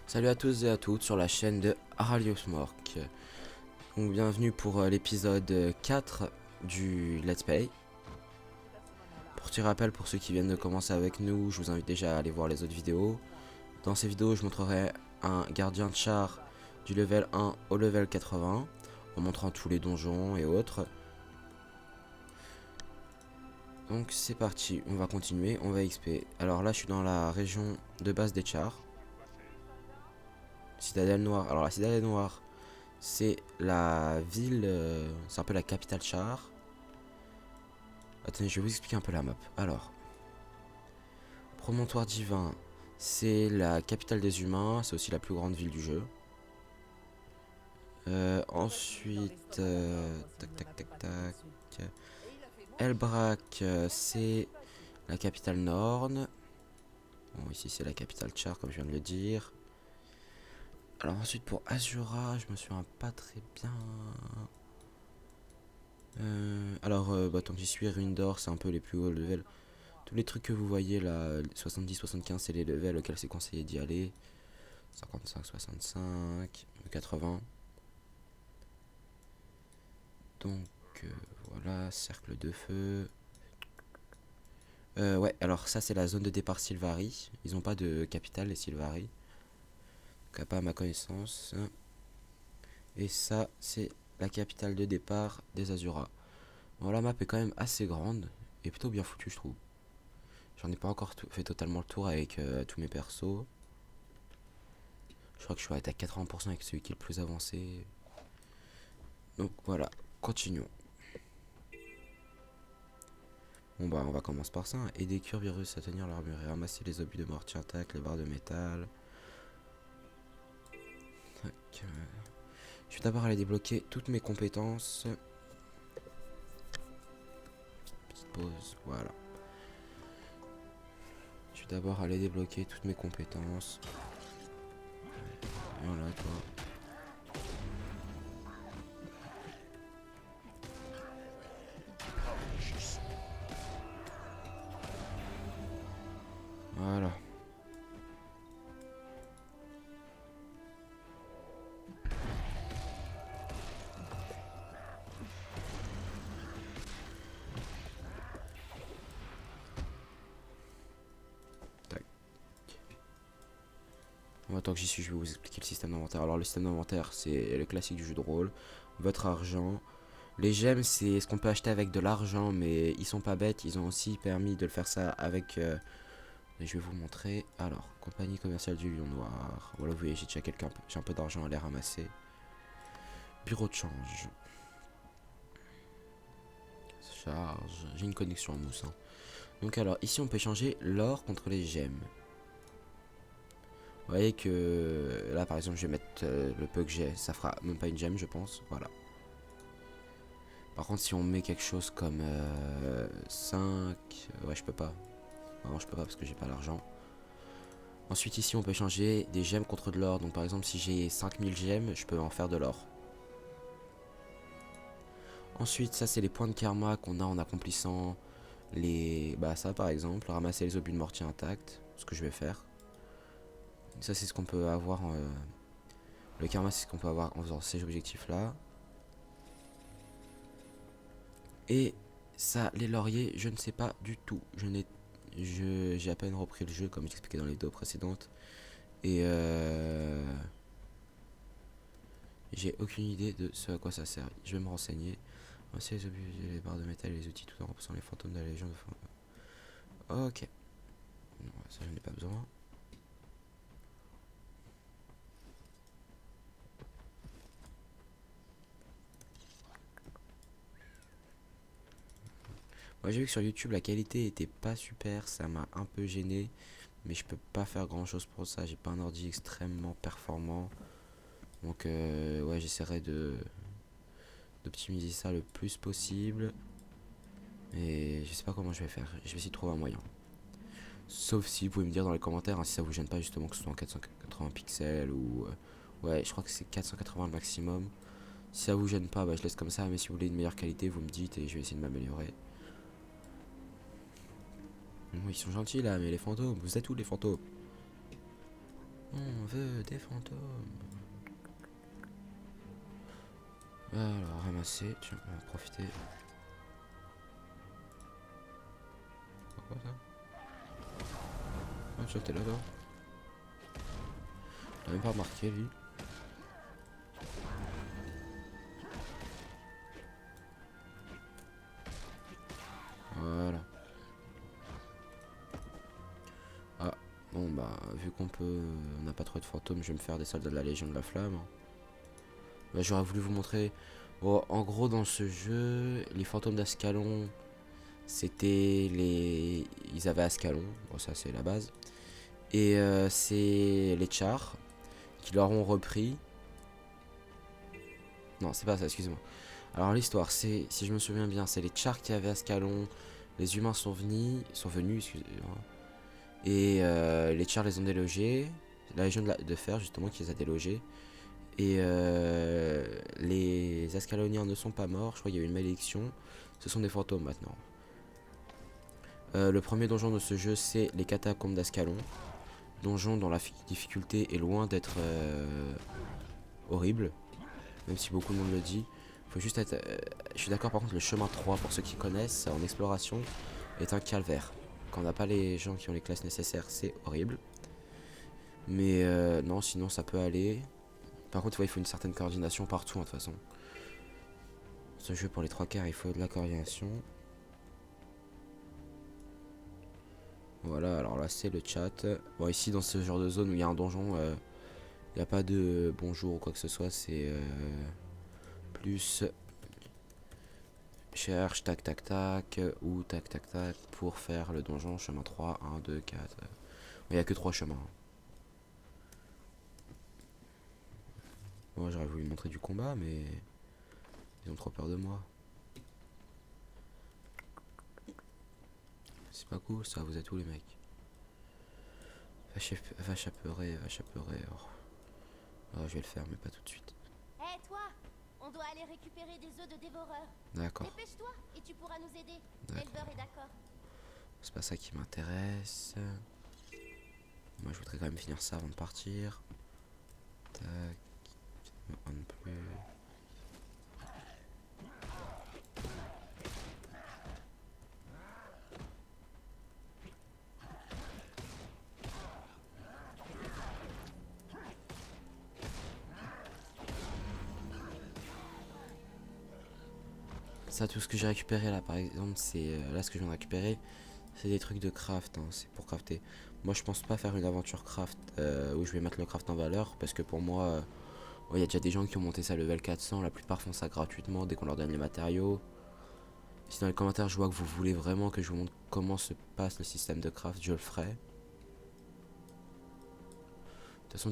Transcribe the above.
Salut à tous et à toutes sur la chaîne de Raliosmork. Donc bienvenue pour l'épisode 4 du Let's Play. Pour petit rappel pour ceux qui viennent de commencer avec nous, je vous invite déjà à aller voir les autres vidéos. Dans ces vidéos je montrerai un gardien de char du level 1 au level 80 en montrant tous les donjons et autres. Donc c'est parti, on va continuer, on va XP. Alors là je suis dans la région de base des chars. Citadelle Noire. Alors la Citadelle Noire, c'est la ville, c'est un peu la capitale char. Attendez, je vais vous expliquer un peu la map. Alors, Promontoire Divin, c'est la capitale des humains, c'est aussi la plus grande ville du jeu. Ensuite, tac tac tac tac. Elbrak, c'est la capitale Norn. Bon, ici c'est la capitale char, comme je viens de le dire. Alors ensuite pour Azura, je me souviens pas très bien. Alors, tant que j'y suis, Ruine d'Or, c'est un peu les plus hauts levels. Tous les trucs que vous voyez là, 70-75, c'est les levels auxquels c'est conseillé d'y aller. 55-65, 80. Donc voilà, cercle de feu. Ouais, alors ça c'est la zone de départ Sylvari. Ils ont pas de capitale les Sylvari. Donc pas à ma connaissance. Et ça c'est la capitale de départ des Azura. Bon, la map est quand même assez grande et plutôt bien foutue je trouve. J'en ai pas encore fait totalement le tour avec tous mes persos. Je crois que je suis arrêté à 80% avec celui qui est le plus avancé. Donc voilà, continuons. Bon bah on va commencer par ça. Aider Curvirus à tenir l'armure et ramasser les obus de mortier intacts, les barres de métal. Tac, je vais d'abord aller débloquer toutes mes compétences. Petite pause, voilà. Je vais d'abord aller débloquer toutes mes compétences. Voilà toi. Voilà. Tac. Bon, tant que j'y suis, je vais vous expliquer le système d'inventaire. Alors le système d'inventaire, c'est le classique du jeu de rôle. Votre argent. Les gemmes, c'est ce qu'on peut acheter avec de l'argent, mais ils sont pas bêtes. Ils ont aussi permis de le faire ça avec... je vais vous montrer. Alors, compagnie commerciale du Lion Noir. Voilà, vous voyez, j'ai déjà j'ai un peu d'argent à les ramasser. Bureau de change. Charge. J'ai une connexion en mousse. Hein. Donc alors, ici on peut changer l'or contre les gemmes. Vous voyez que là par exemple je vais mettre le peu que j'ai, ça fera même pas une gemme je pense. Voilà. Par contre si on met quelque chose comme 5... Ouais je peux pas. Non je peux pas parce que j'ai pas l'argent. Ensuite ici on peut changer des gemmes contre de l'or. Donc par exemple si j'ai 5000 gemmes je peux en faire de l'or. Ensuite ça c'est les points de karma qu'on a en accomplissant les... Bah ça par exemple, ramasser les obus de mortier intacts. Ce que je vais faire. Ça c'est ce qu'on peut avoir... Le karma c'est ce qu'on peut avoir en faisant ces objectifs là. Et ça, les lauriers, je ne sais pas du tout. J'ai à peine repris le jeu comme j'expliquais dans les vidéos précédentes. Et j'ai aucune idée de ce à quoi ça sert. Je vais me renseigner. Voici les obus, les barres de métal et les outils tout en repoussant les fantômes de la légion de... Ok. Non, ça je n'ai pas besoin. Moi j'ai vu que sur YouTube la qualité était pas super, ça m'a un peu gêné. Mais je peux pas faire grand chose pour ça, j'ai pas un ordi extrêmement performant. Donc ouais j'essaierai d'optimiser ça le plus possible. Et je sais pas comment je vais faire, je vais essayer de trouver un moyen. Sauf si vous pouvez me dire dans les commentaires hein, si ça vous gêne pas justement que ce soit en 480 pixels ou... ouais je crois que c'est 480 le maximum. Si ça vous gêne pas bah je laisse comme ça, mais si vous voulez une meilleure qualité vous me dites et je vais essayer de m'améliorer. Ils sont gentils là, mais les fantômes, vous êtes où les fantômes? On veut des fantômes. Alors, ramasser. Tiens, on va en profiter. Quoi ça? Ah, tiens, t'es là, toi. Il a même pas remarqué, lui. Voilà. Ah, bon, bah, vu qu'on peut. On n'a pas trop de fantômes, je vais me faire des soldats de la Légion de la Flamme. Bah, j'aurais voulu vous montrer. Bon, en gros, dans ce jeu, les fantômes d'Ascalon, c'était les. Ils avaient Ascalon. Bon, ça, c'est la base. Et c'est les Chars qui leur ont repris. Non, c'est pas ça, excusez-moi. Alors, l'histoire, c'est, si je me souviens bien, c'est les Chars qui avaient Ascalon. Les humains sont venus, excusez-moi. Et les Chars les ont délogés. La Légion de Fer, justement, qui les a délogés. Et les Ascaloniens ne sont pas morts. Je crois qu'il y a eu une malédiction. Ce sont des fantômes maintenant. Le premier donjon de ce jeu, c'est les catacombes d'Ascalon. Donjon dont la difficulté est loin d'être horrible. Même si beaucoup de monde le dit. Faut juste être. Je suis d'accord, par contre, le chemin 3, pour ceux qui connaissent, en exploration, est un calvaire. Quand on n'a pas les gens qui ont les classes nécessaires, c'est horrible. Mais non, sinon ça peut aller. Par contre, ouais, il faut une certaine coordination partout, de toute façon. Ce jeu, pour les 3 quarts, il faut de la coordination. Voilà, alors là, c'est le chat. Bon, ici, dans ce genre de zone où il y a un donjon, il n'y a pas de bonjour ou quoi que ce soit. C'est plus cherche, tac, tac, tac, ou tac, tac, tac, pour faire le donjon, chemin 3, 1, 2, 4. Il n'y a que 3 chemins. Moi, j'aurais voulu montrer du combat, mais ils ont trop peur de moi. C'est pas cool ça, vous êtes où les mecs? Vache apeurée, vache apeurée. Oh. Oh, je vais le faire, mais pas tout de suite. Hé toi, on doit aller récupérer des œufs de dévoreurs. D'accord. Dépêche-toi et tu pourras nous aider. L'éleveur est d'accord. C'est pas ça qui m'intéresse. Moi, je voudrais quand même finir ça avant de partir. Tac. Un de plus. Ça, tout ce que j'ai récupéré là, par exemple, c'est là ce que je viens de récupérer, c'est des trucs de craft, hein, c'est pour crafter. Moi, je pense pas faire une aventure craft où je vais mettre le craft en valeur, parce que pour moi, il y a déjà des gens qui ont monté ça level 400, la plupart font ça gratuitement dès qu'on leur donne les matériaux. Si dans les commentaires je vois que vous voulez vraiment que je vous montre comment se passe le système de craft, je le ferai. De toute façon,